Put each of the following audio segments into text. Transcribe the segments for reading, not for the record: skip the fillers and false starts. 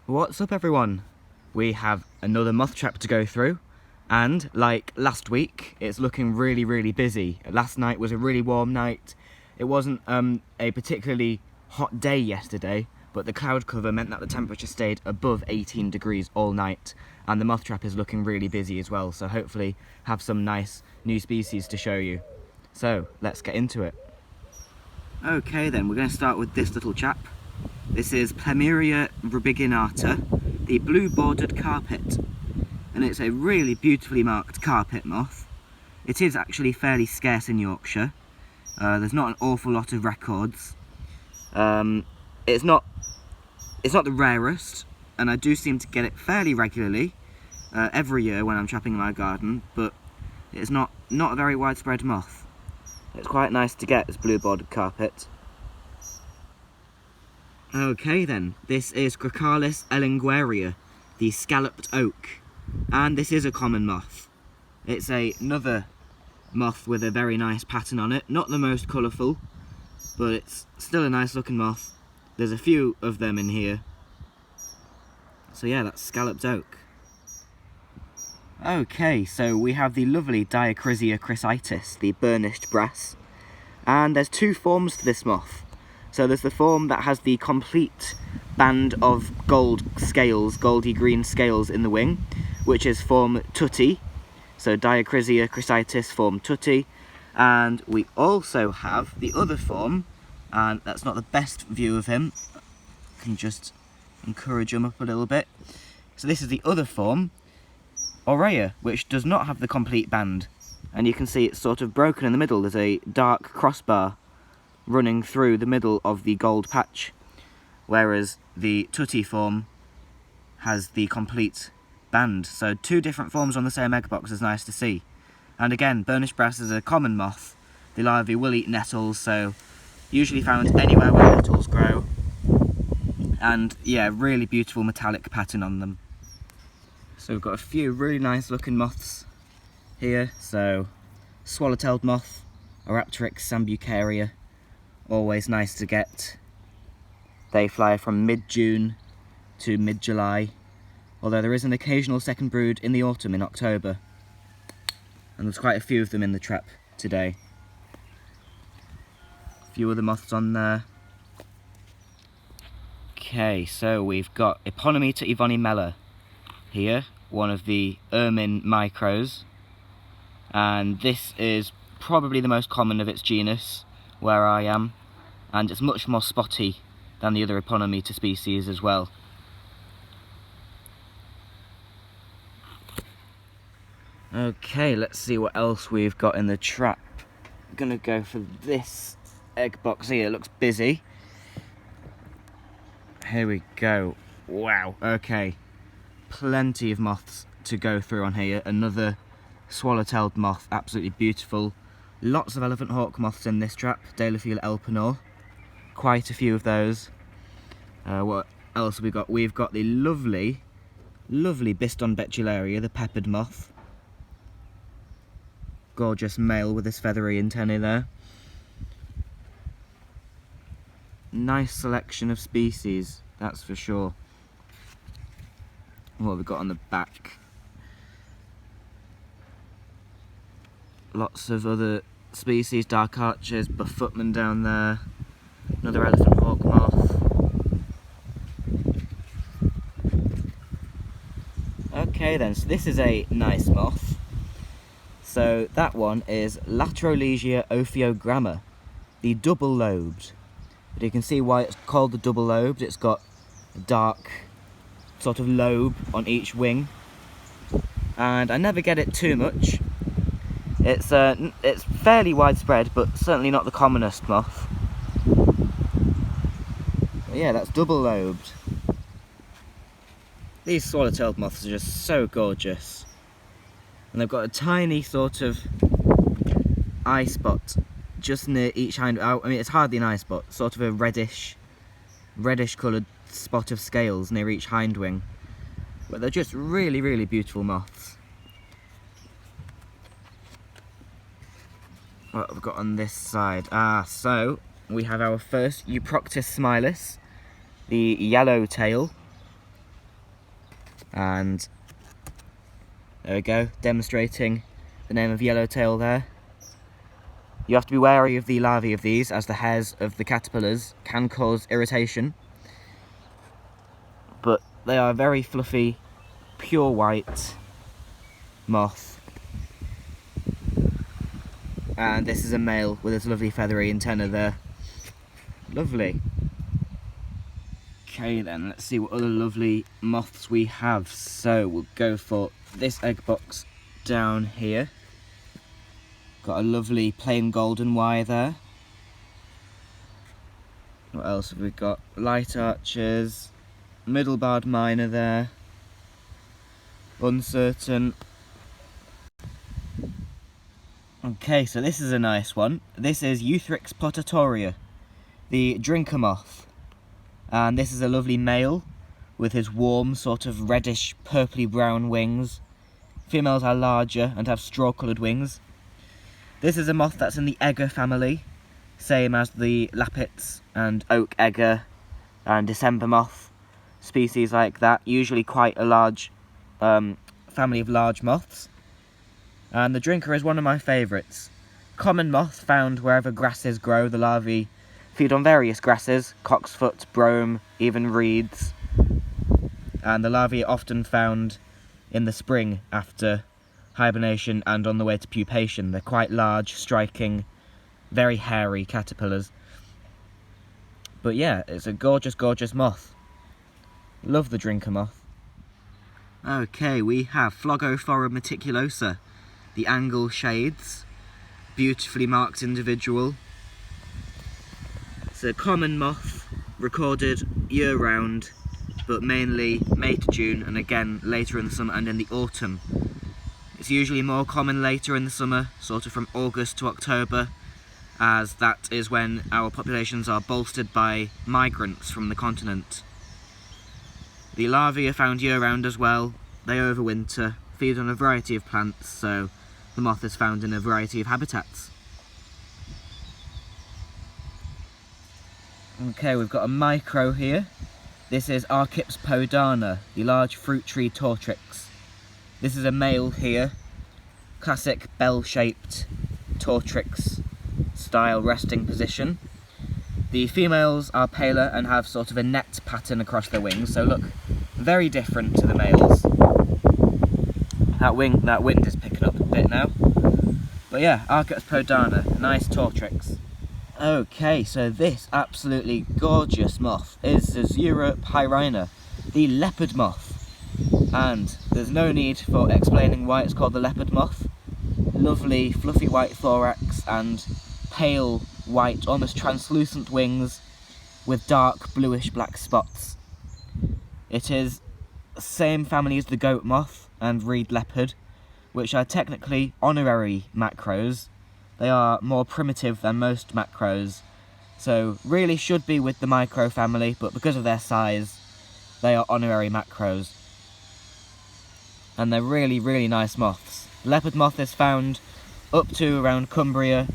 What's up everyone? We have another moth trap to go through, and like last week it's looking really busy. Last night was a really warm night. It wasn't a particularly hot day yesterday, but the cloud cover meant that the temperature stayed above 18 degrees all night, and the moth trap is looking really busy as well, so hopefully have some nice new species to show you. So let's get into it. Okay then, we're going to start with this little chap. This is Plaia Riginata, the blue bordered carpet, and it's a really beautifully marked carpet moth. It is actually fairly scarce in Yorkshire. There's not an awful lot of records. It's not the rarest, and I do seem to get it fairly regularly every year when I'm trapping in my garden, but it's not a very widespread moth. It's quite nice to get this blue bordered carpet. Okay then, this is Gracalis Elanguia, the scalloped oak, and this is a common moth. It's another moth with a very nice pattern on it, not the most colourful, but it's still a nice looking moth. There's a few of them in here. So yeah, that's scalloped oak. Okay, so we have the lovely Dioria Chrysitis, the burnished brass, and there's two forms to this moth. So there's the form that has the complete band of gold scales, goldy green scales in the wing, which is form Tutti. So Dioria Chrysitis form Tutti. And we also have the other form, and that's not the best view of him. I can just encourage him up a little bit. So this is the other form, Aurea, which does not have the complete band. And you can see it's sort of broken in the middle. There's a dark crossbar running through the middle of the gold patch, whereas the Tutti form has the complete band. So two different forms on the same egg box is nice to see. And again, burnished brass is a common moth. The larvae will eat nettles, so usually found anywhere where nettles grow. And yeah, really beautiful metallic pattern on them. So we've got a few really nice looking moths here. So Swallowtailed Moth, or Arpticsambucaria, always nice to get. They fly from mid-June to mid-July, although there is an occasional second brood in the autumn in October, and there's quite a few of them in the trap today. A few other moths on there. Okay, so we've got Arpticsambucaria Ivanimela here, one of the ermine micros, and this is probably the most common of its genus where I am, and it's much more spotty than the other Arpticsambucaria species as well. Okay, let's see what else we've got in the trap. I'm gonna go for this egg box here. It looks busy. Here we go. Wow, okay. Plenty of moths to go through on here. Another swallowtailed moth, absolutely beautiful. Lots of elephant hawk moths in this trap, Leopard elpenor. Quite a few of those. What else have we got? We've got the lovely Biston betularia, the peppered moth. Gorgeous male with his feathery antennae there. Nice selection of species, that's for sure. What have we got on the back? Lots of other species, dark archers, bufffootman down there, another elephant hawk moth. Okay then, so this is a nice moth. So that one is Lateria of Grammar, the double-lobed. But you can see why it's called the double-lobed. It's got a dark sort of lobe on each wing, and I never get it too much. It's fairly widespread, but certainly not the commonest moth. But yeah, that's double-lobed. These swallowtailed moths are just so gorgeous. And they've got a tiny sort of eye spot just near each hind. I mean, it's hardly an eye spot, sort of a reddish coloured spot of scales near each hind wing. But they're just really beautiful moths. What have we got on this side? So we have our first Euproctis smilis, the yellowtail, And there we go, demonstrating the name of Yellowtail there. You have to be wary of the larvae of these, as the hairs of the caterpillars can cause irritation. But they are very fluffy, pure white moth. And this is a male with his lovely feathery antenna there. Lovely. Okay then, let's see what other lovely moths we have. So we'll go for this egg box down here. Got a lovely plain golden wire there. What else have we got? Light archers, middle barred minor there, uncertain. Okay, so this is a nice one. This is Euthrix potatoria, the drinker moth. And this is a lovely male with his warm, sort of reddish, purpley brown wings. Females are larger and have straw-coloured wings. This is a moth that's in the egger family, same as the lapits and oak egger and December moth, species like that. Usually quite a large family of large moths. And the drinker is one of my favourites. Common moth found wherever grasses grow. The larvae feed on various grasses, cocksfoot, brome, even reeds. And the larvae are often found in the spring after hibernation and on the way to pupation. They're quite large, striking, very hairy caterpillars. But yeah, it's a gorgeous, gorgeous moth. Love the drinker moth. Okay, we have Flogophora meticulosa, the angle shades, beautifully marked individual. It's a common moth, recorded year-round, but mainly May to June, and again later in the summer and in the autumn. It's usually more common later in the summer, sort of from August to October, as that is when our populations are bolstered by migrants from the continent. The larvae are found year-round as well. They overwinter, feed on a variety of plants, so the moth is found in a variety of habitats. Okay, we've got a micro here. This is Archippodana, the large fruit tree tortrix. This is a male here, classic bell-shaped tortrix style resting position. The females are paler and have sort of a net pattern across their wings, so look very different to the males. That wind is picking up a bit now. But yeah, Archippodana, nice tortrix. Okay, so this absolutely gorgeous moth is Zazura pyrrhina, the leopard moth. And there's no need for explaining why it's called the leopard moth. Lovely fluffy white thorax and pale white, almost translucent wings with dark bluish black spots. It is the same family as the goat moth and reed leopard, which are technically honorary macros. They are more primitive than most macros, so really should be with the micro family, but because of their size, they are honorary macros. And they're really, really nice moths. Leopard moth is found up to around Cumbria,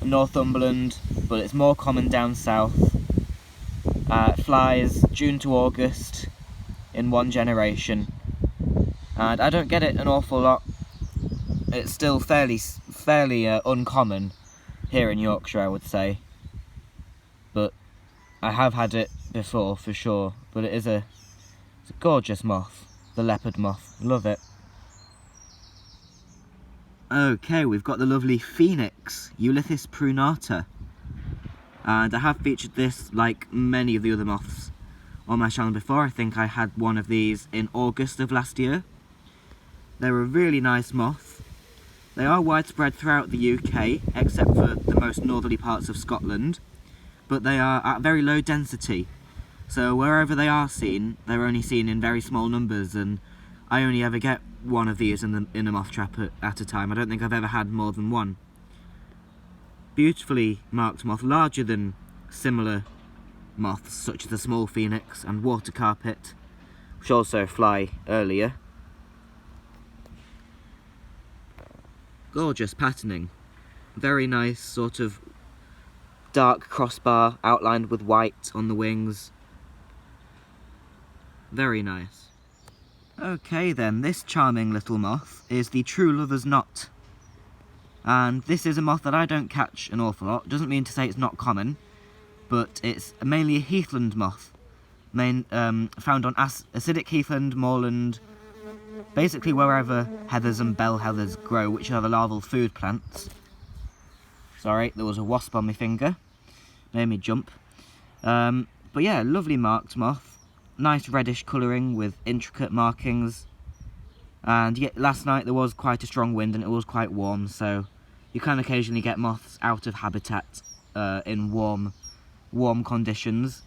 Northumberland, but it's more common down south. It flies June to August in one generation, and I don't get it an awful lot. It's still fairly uncommon here in Yorkshire, I would say, but I have had it before for sure. But it's a gorgeous moth, the leopard moth. Love it. Okay, we've got the lovely phoenix, Ulthus prunata, and I have featured this like many of the other moths on my channel before. I think I had one of these in August of last year. They're a really nice moth. They are widespread throughout the UK, except for the most northerly parts of Scotland, but they are at very low density, so wherever they are seen, they're only seen in very small numbers, and I only ever get one of these in a moth trap at a time. I don't think I've ever had more than one. Beautifully marked moth, larger than similar moths such as the small phoenix and water carpet, which also fly earlier. Gorgeous patterning, very nice sort of dark crossbar outlined with white on the wings. Very nice. Okay then, this charming little moth is the true lover's knot. And this is a moth that I don't catch an awful lot. Doesn't mean to say it's not common, but it's mainly a heathland moth. Found on acidic heathland, moorland, basically wherever heathers and bell heathers grow, which are the larval food plants. Sorry, there was a wasp on my finger. Made me jump. But yeah, lovely marked moth. Nice reddish colouring with intricate markings. And yeah, last night there was quite a strong wind and it was quite warm, so you can occasionally get moths out of habitat in warm conditions.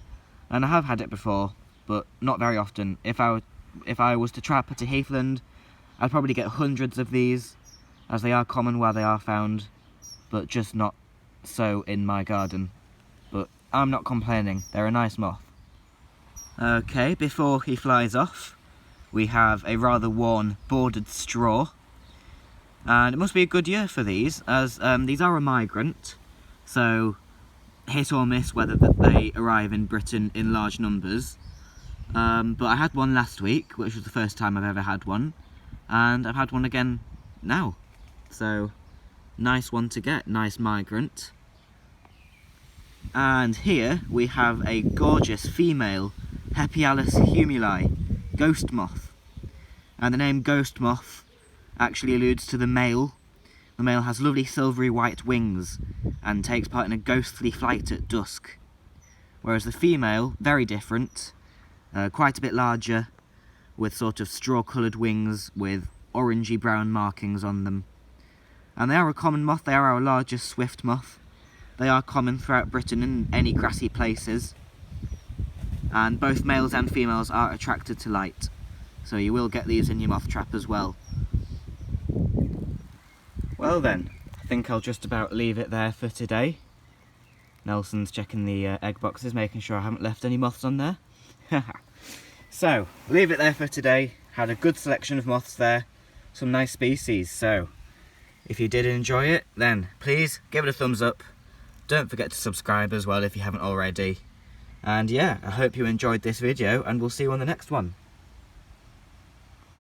And I have had it before, but not very often. If I was to trap at a heathland, I'd probably get hundreds of these, as they are common where they are found, but just not so in my garden. But I'm not complaining, they're a nice moth. Okay, before he flies off, we have a rather worn bordered straw. And it must be a good year for these, as these are a migrant, so hit or miss whether they arrive in Britain in large numbers. But I had one last week, which was the first time I've ever had one, and I've had one again now. So, nice one to get, nice migrant. And here we have a gorgeous female Hepialis humuli, ghost moth. And the name ghost moth actually alludes to the male. The male has lovely silvery white wings and takes part in a ghostly flight at dusk. Whereas the female, very different, quite a bit larger, with sort of straw-coloured wings with orangey brown markings on them. And they are a common moth, they are our largest swift moth. They are common throughout Britain in any grassy places. And both males and females are attracted to light, so you will get these in your moth trap as well. Well then, I think I'll just about leave it there for today. Nelson's checking the egg boxes, making sure I haven't left any moths on there. So, leave it there for today. Had a good selection of moths there, some nice species, so if you did enjoy it, then please give it a thumbs up. Don't forget to subscribe as well if you haven't already. And yeah, I hope you enjoyed this video, and we'll see you on the next one.